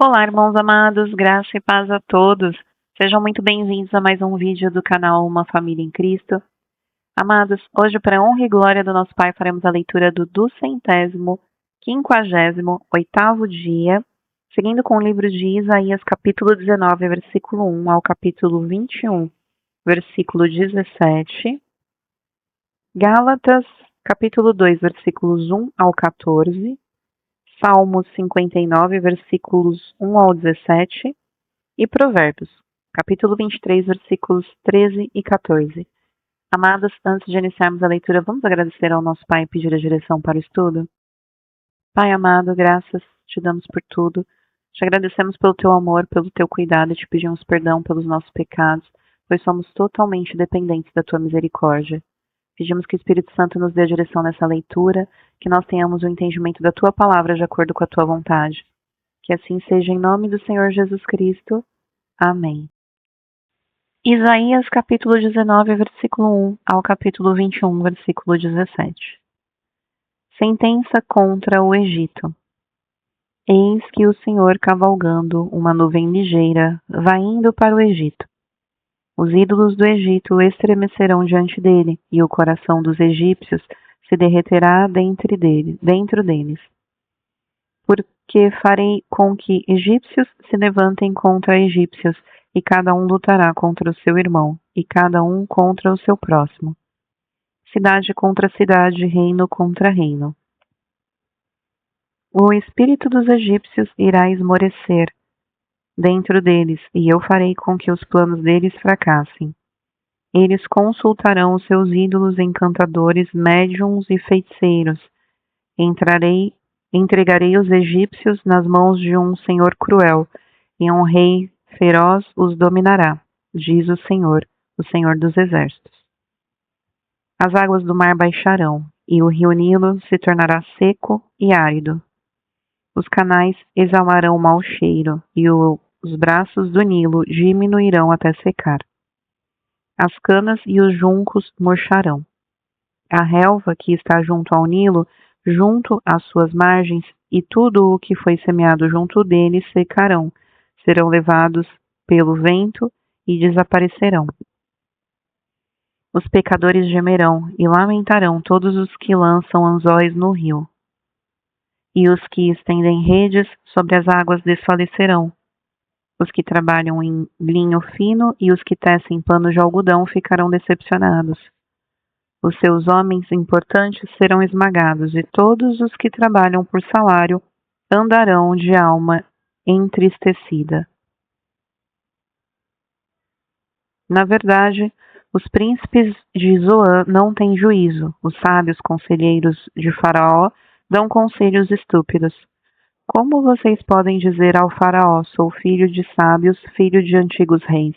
Olá, irmãos amados, graça e paz a todos. Sejam muito bem-vindos a mais um vídeo do canal Uma Família em Cristo. Amados, hoje, para a honra e glória do nosso Pai, faremos a leitura do 258º dia, seguindo com o livro de Isaías, capítulo 19, versículo 1 ao capítulo 21, versículo 17. Gálatas, capítulo 2, versículos 1 ao 14. Salmos 59, versículos 1 ao 17, e Provérbios, capítulo 23, versículos 13 e 14. Amados, antes de iniciarmos a leitura, vamos agradecer ao nosso Pai e pedir a direção para o estudo? Pai amado, graças te damos por tudo. Te agradecemos pelo teu amor, pelo teu cuidado e te pedimos perdão pelos nossos pecados, pois somos totalmente dependentes da tua misericórdia. Pedimos que o Espírito Santo nos dê a direção nessa leitura, que nós tenhamos o entendimento da tua palavra de acordo com a tua vontade. Que assim seja em nome do Senhor Jesus Cristo. Amém. Isaías capítulo 19, versículo 1 ao capítulo 21, versículo 17. Sentença contra o Egito. Eis que o Senhor, cavalgando uma nuvem ligeira, vai indo para o Egito. Os ídolos do Egito estremecerão diante dele, e o coração dos egípcios se derreterá dentro deles. Porque farei com que egípcios se levantem contra egípcios, e cada um lutará contra o seu irmão, e cada um contra o seu próximo. Cidade contra cidade, reino contra reino. O espírito dos egípcios irá esmorecer dentro deles, e eu farei com que os planos deles fracassem. Eles consultarão os seus ídolos encantadores, médiuns e feiticeiros. Entregarei os egípcios nas mãos de um senhor cruel, e um rei feroz os dominará, diz o Senhor dos exércitos. As águas do mar baixarão, e o rio Nilo se tornará seco e árido. Os canais exalarão mau cheiro, e os braços do Nilo diminuirão até secar. As canas e os juncos murcharão. A relva que está junto ao Nilo, junto às suas margens, e tudo o que foi semeado junto dele secarão, serão levados pelo vento e desaparecerão. Os pecadores gemerão e lamentarão todos os que lançam anzóis no rio. E os que estendem redes sobre as águas desfalecerão. Os que trabalham em linho fino e os que tecem panos de algodão ficarão decepcionados. Os seus homens importantes serão esmagados, e todos os que trabalham por salário andarão de alma entristecida. Na verdade, os príncipes de Zoã não têm juízo, os sábios conselheiros de Faraó dão conselhos estúpidos. Como vocês podem dizer ao Faraó, sou filho de sábios, filho de antigos reis?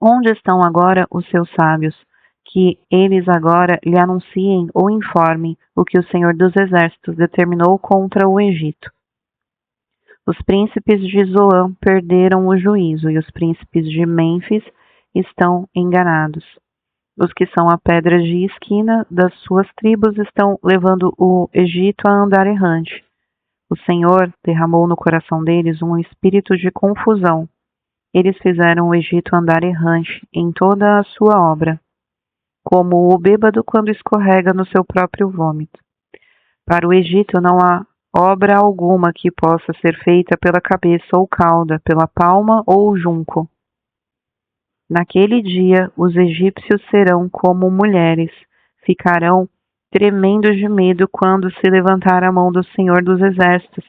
Onde estão agora os seus sábios? Que eles agora lhe anunciem ou informem o que o Senhor dos Exércitos determinou contra o Egito. Os príncipes de Zoã perderam o juízo, e os príncipes de Mênfis estão enganados. Os que são a pedra de esquina das suas tribos estão levando o Egito a andar errante. O Senhor derramou no coração deles um espírito de confusão. Eles fizeram o Egito andar errante em toda a sua obra, como o bêbado quando escorrega no seu próprio vômito. Para o Egito não há obra alguma que possa ser feita pela cabeça ou cauda, pela palma ou junco. Naquele dia, os egípcios serão como mulheres, ficarão tremendo de medo quando se levantar a mão do Senhor dos Exércitos,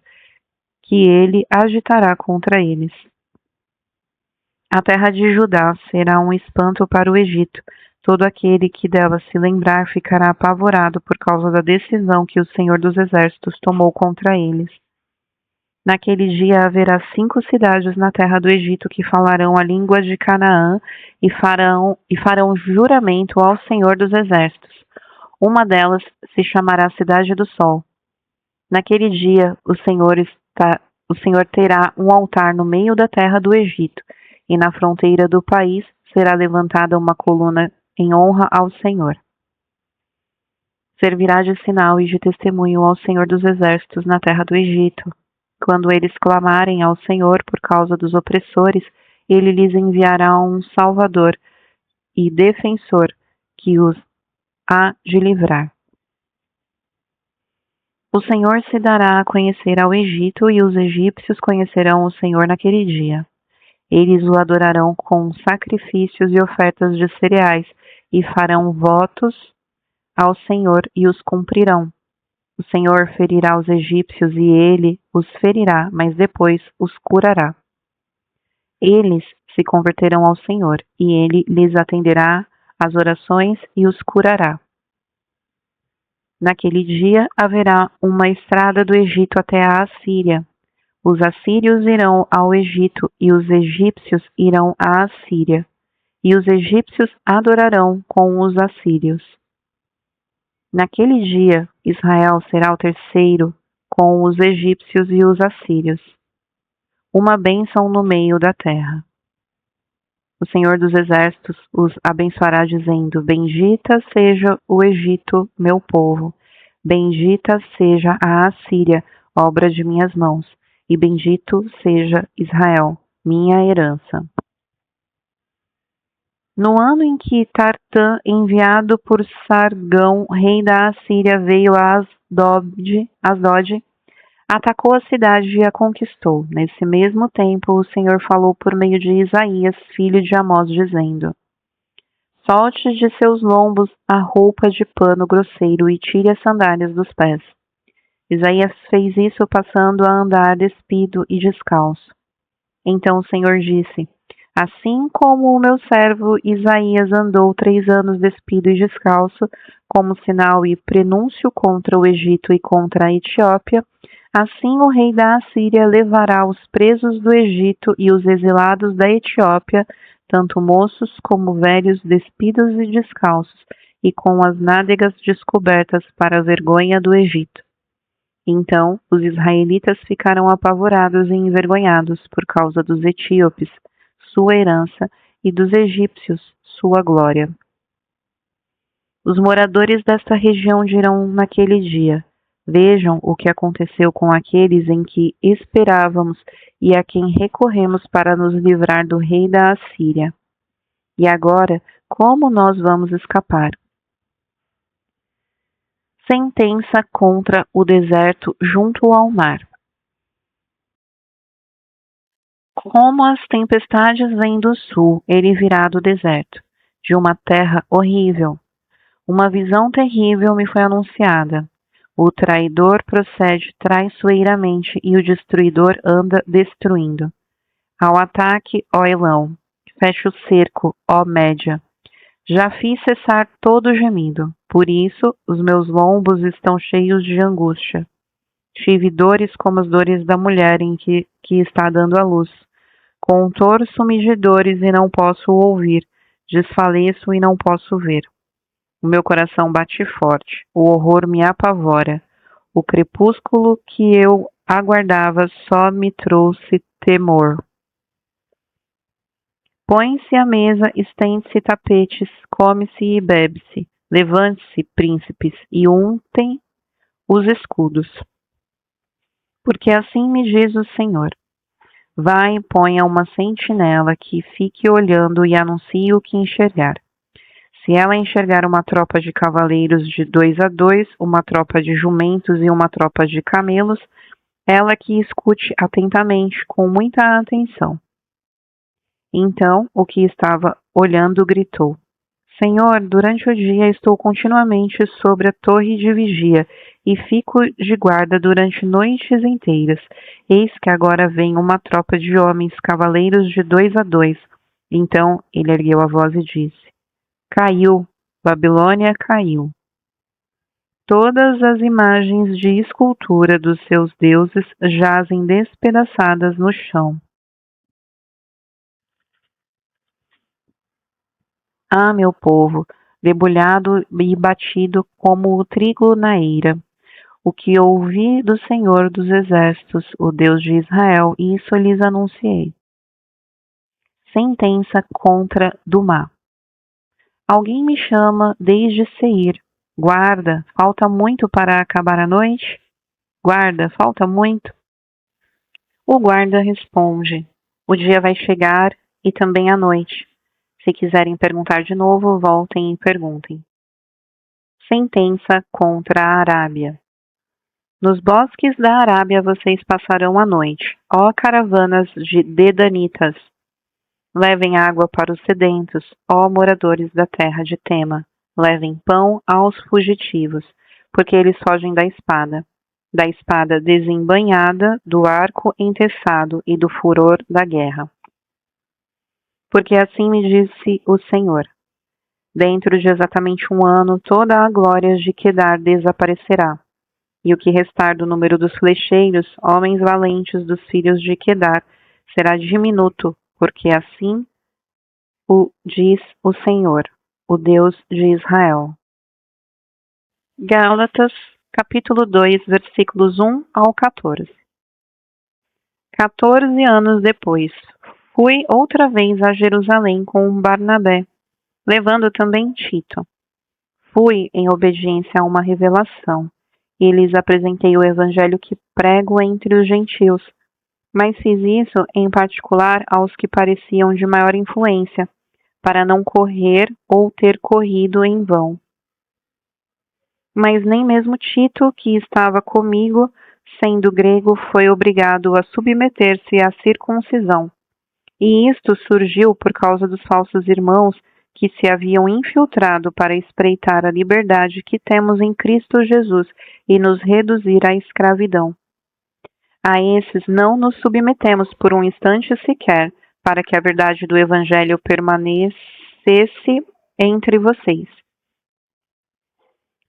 que ele agitará contra eles. A terra de Judá será um espanto para o Egito. Todo aquele que dela se lembrar ficará apavorado por causa da decisão que o Senhor dos Exércitos tomou contra eles. Naquele dia haverá 5 cidades na terra do Egito que falarão a língua de Canaã e farão juramento ao Senhor dos Exércitos. Uma delas se chamará Cidade do Sol. Naquele dia o Senhor terá um altar no meio da terra do Egito, e na fronteira do país será levantada uma coluna em honra ao Senhor. Servirá de sinal e de testemunho ao Senhor dos Exércitos na terra do Egito. Quando eles clamarem ao Senhor por causa dos opressores, ele lhes enviará um Salvador e defensor que os há de livrar. O Senhor se dará a conhecer ao Egito, e os egípcios conhecerão o Senhor naquele dia. Eles o adorarão com sacrifícios e ofertas de cereais, e farão votos ao Senhor e os cumprirão. O Senhor ferirá os egípcios e ele os ferirá, mas depois os curará. Eles se converterão ao Senhor, e ele lhes atenderá às orações e os curará. Naquele dia haverá uma estrada do Egito até a Assíria. Os assírios irão ao Egito e os egípcios irão à Assíria. E os egípcios adorarão com os assírios. Naquele dia, Israel será o terceiro com os egípcios e os assírios. Uma bênção no meio da terra. O Senhor dos Exércitos os abençoará, dizendo: Bendita seja o Egito, meu povo. Bendita seja a Assíria, obra de minhas mãos. E bendito seja Israel, minha herança. No ano em que Tartã, enviado por Sargão, rei da Assíria, veio a Asdod, atacou a cidade e a conquistou. Nesse mesmo tempo, o Senhor falou por meio de Isaías, filho de Amós, dizendo: Solte de seus lombos a roupa de pano grosseiro e tire as sandálias dos pés. Isaías fez isso passando a andar despido e descalço. Então o Senhor disse: Assim como o meu servo Isaías andou 3 anos despido e descalço, como sinal e prenúncio contra o Egito e contra a Etiópia, assim o rei da Assíria levará os presos do Egito e os exilados da Etiópia, tanto moços como velhos, despidos e descalços, e com as nádegas descobertas para a vergonha do Egito. Então os israelitas ficaram apavorados e envergonhados por causa dos etíopes, sua herança, e dos egípcios, sua glória. Os moradores desta região dirão naquele dia: Vejam o que aconteceu com aqueles em que esperávamos e a quem recorremos para nos livrar do rei da Assíria. E agora, como nós vamos escapar? Sentença contra o deserto junto ao mar. Como as tempestades vêm do sul, ele virá do deserto, de uma terra horrível. Uma visão terrível me foi anunciada. O traidor procede traiçoeiramente e o destruidor anda destruindo. Ao ataque, ó Elão, feche o cerco, ó Média. Já fiz cessar todo gemido, por isso os meus lombos estão cheios de angústia. Tive dores como as dores da mulher em que está dando à luz. Contorço-me de dores e não posso ouvir, desfaleço e não posso ver. O meu coração bate forte, o horror me apavora. O crepúsculo que eu aguardava só me trouxe temor. Põe-se à mesa, estende-se tapetes, come-se e bebe-se. Levante-se, príncipes, e untem os escudos. Porque assim me diz o Senhor. Vá e ponha uma sentinela que fique olhando e anuncie o que enxergar. Se ela enxergar uma tropa de cavaleiros de 2 a 2, uma tropa de jumentos e uma tropa de camelos, ela que escute atentamente, com muita atenção. Então o que estava olhando gritou: Senhor, durante o dia estou continuamente sobre a torre de vigia e fico de guarda durante noites inteiras. Eis que agora vem uma tropa de homens cavaleiros de 2 a 2. Então ele ergueu a voz e disse: Caiu, Babilônia caiu. Todas as imagens de escultura dos seus deuses jazem despedaçadas no chão. Ah, meu povo, debulhado e batido como o trigo na eira. O que ouvi do Senhor dos Exércitos, o Deus de Israel, isso lhes anunciei. Sentença contra Dumá. Alguém me chama desde Seir. Guarda, falta muito para acabar a noite? Guarda, falta muito. O guarda responde: o dia vai chegar e também a noite. Se quiserem perguntar de novo, voltem e perguntem. Sentença contra a Arábia. Nos bosques da Arábia vocês passarão a noite, ó caravanas de dedanitas. Levem água para os sedentos, ó moradores da terra de Tema. Levem pão aos fugitivos, porque eles fogem da espada desembainhada, do arco entessado e do furor da guerra. Porque assim me disse o Senhor: dentro de exatamente um ano, toda a glória de Quedar desaparecerá, e o que restar do número dos flecheiros, homens valentes dos filhos de Quedar, será diminuto, porque assim o diz o Senhor, o Deus de Israel. Gálatas, capítulo 2, versículos 1 ao 14. 14 anos depois, fui outra vez a Jerusalém com Barnabé, levando também Tito. Fui em obediência a uma revelação, e lhes apresentei o evangelho que prego entre os gentios, mas fiz isso em particular aos que pareciam de maior influência, para não correr ou ter corrido em vão. Mas nem mesmo Tito, que estava comigo, sendo grego, foi obrigado a submeter-se à circuncisão. E isto surgiu por causa dos falsos irmãos que se haviam infiltrado para espreitar a liberdade que temos em Cristo Jesus e nos reduzir à escravidão. A esses não nos submetemos por um instante sequer, para que a verdade do Evangelho permanecesse entre vocês.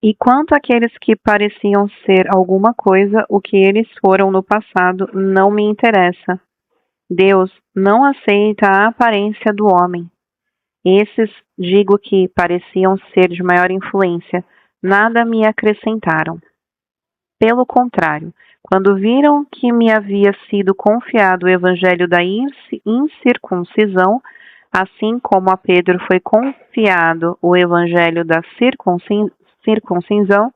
E quanto àqueles que pareciam ser alguma coisa, o que eles foram no passado não me interessa. Deus não aceita a aparência do homem. Esses, digo que pareciam ser de maior influência, nada me acrescentaram. Pelo contrário, quando viram que me havia sido confiado o evangelho da incircuncisão, assim como a Pedro foi confiado o evangelho da circuncisão,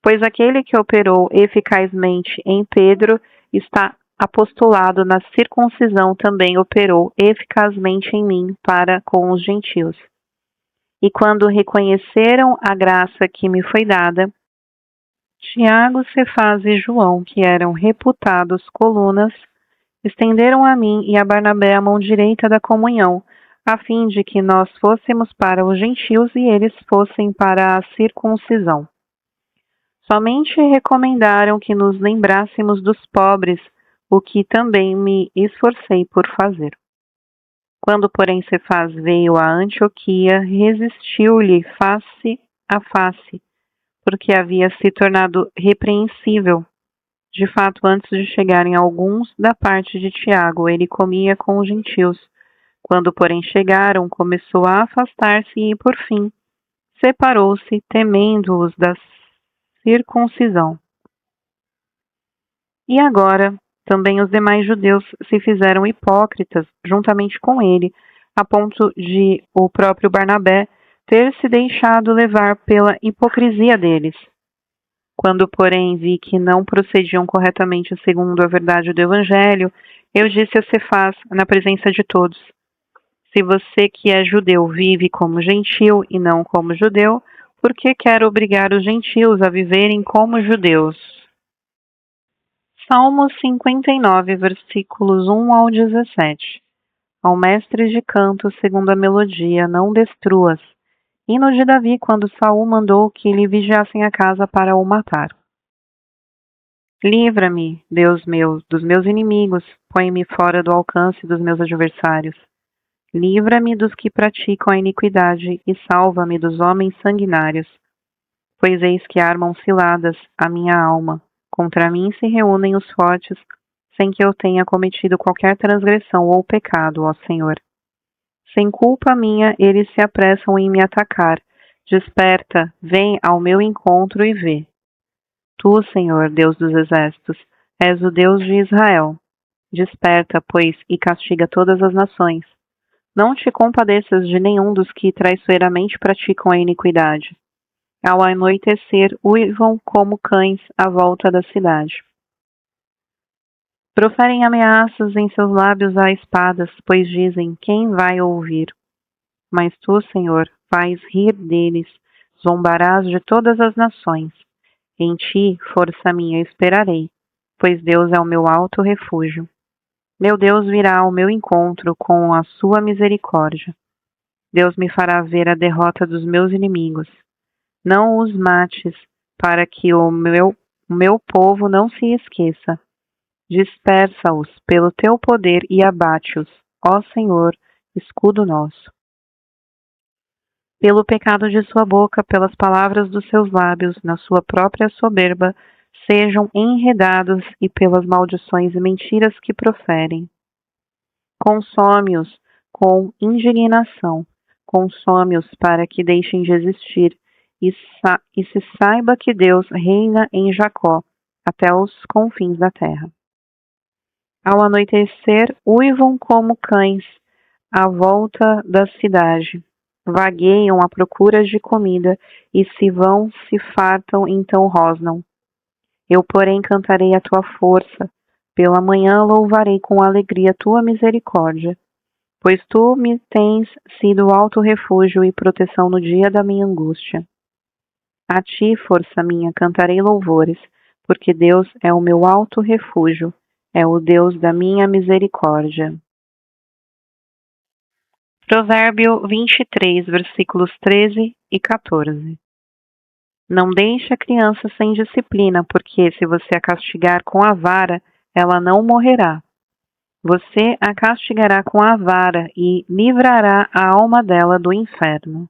pois aquele que operou eficazmente em Pedro está apostolado na circuncisão, também operou eficazmente em mim para com os gentios. E quando reconheceram a graça que me foi dada, Tiago, Cefas e João, que eram reputados colunas, estenderam a mim e a Barnabé a mão direita da comunhão, a fim de que nós fôssemos para os gentios e eles fossem para a circuncisão. Somente recomendaram que nos lembrássemos dos pobres, o que também me esforcei por fazer. Quando, porém, Cefas veio a Antioquia, resistiu-lhe face a face, porque havia se tornado repreensível. De fato, antes de chegarem alguns da parte de Tiago, ele comia com os gentios. Quando, porém, chegaram, começou a afastar-se e, por fim, separou-se, temendo-os da circuncisão. E agora, também os demais judeus se fizeram hipócritas juntamente com ele, a ponto de o próprio Barnabé ter se deixado levar pela hipocrisia deles. Quando, porém, vi que não procediam corretamente segundo a verdade do Evangelho, eu disse a Cefas, na presença de todos: se você que é judeu vive como gentil e não como judeu, por que quer obrigar os gentios a viverem como judeus? Salmos 59, versículos 1 ao 17. Ao mestre de canto, segundo a melodia, não destruas. Hino de Davi, quando Saul mandou que lhe vigiassem a casa para o matar. Livra-me, Deus meu, dos meus inimigos, põe-me fora do alcance dos meus adversários. Livra-me dos que praticam a iniquidade e salva-me dos homens sanguinários. Pois eis que armam ciladas a minha alma. Contra mim se reúnem os fortes, sem que eu tenha cometido qualquer transgressão ou pecado, ó Senhor. Sem culpa minha, eles se apressam em me atacar. Desperta, vem ao meu encontro e vê. Tu, Senhor, Deus dos exércitos, és o Deus de Israel. Desperta, pois, e castiga todas as nações. Não te compadeças de nenhum dos que traiçoeiramente praticam a iniquidade. Ao anoitecer, uivam como cães à volta da cidade. Proferem ameaças em seus lábios a espadas, pois dizem: quem vai ouvir? Mas tu, Senhor, vais rir deles, zombarás de todas as nações. Em ti, força minha, esperarei, pois Deus é o meu alto refúgio. Meu Deus virá ao meu encontro com a sua misericórdia. Deus me fará ver a derrota dos meus inimigos. Não os mates, para que o meu povo não se esqueça. Dispersa-os pelo teu poder e abate-os, ó Senhor, escudo nosso. Pelo pecado de sua boca, pelas palavras dos seus lábios, na sua própria soberba, sejam enredados e pelas maldições e mentiras que proferem. Consome-os com indignação, consome-os para que deixem de existir, e se saiba que Deus reina em Jacó, até os confins da terra. Ao anoitecer, uivam como cães à volta da cidade. Vagueiam à procura de comida, e se vão, se fartam, então rosnam. Eu, porém, cantarei a tua força. Pela manhã louvarei com alegria a tua misericórdia, pois tu me tens sido alto refúgio e proteção no dia da minha angústia. A ti, força minha, cantarei louvores, porque Deus é o meu alto refúgio, é o Deus da minha misericórdia. Provérbio 23, versículos 13 e 14. Não deixe a criança sem disciplina, porque se você a castigar com a vara, ela não morrerá. Você a castigará com a vara e livrará a alma dela do inferno.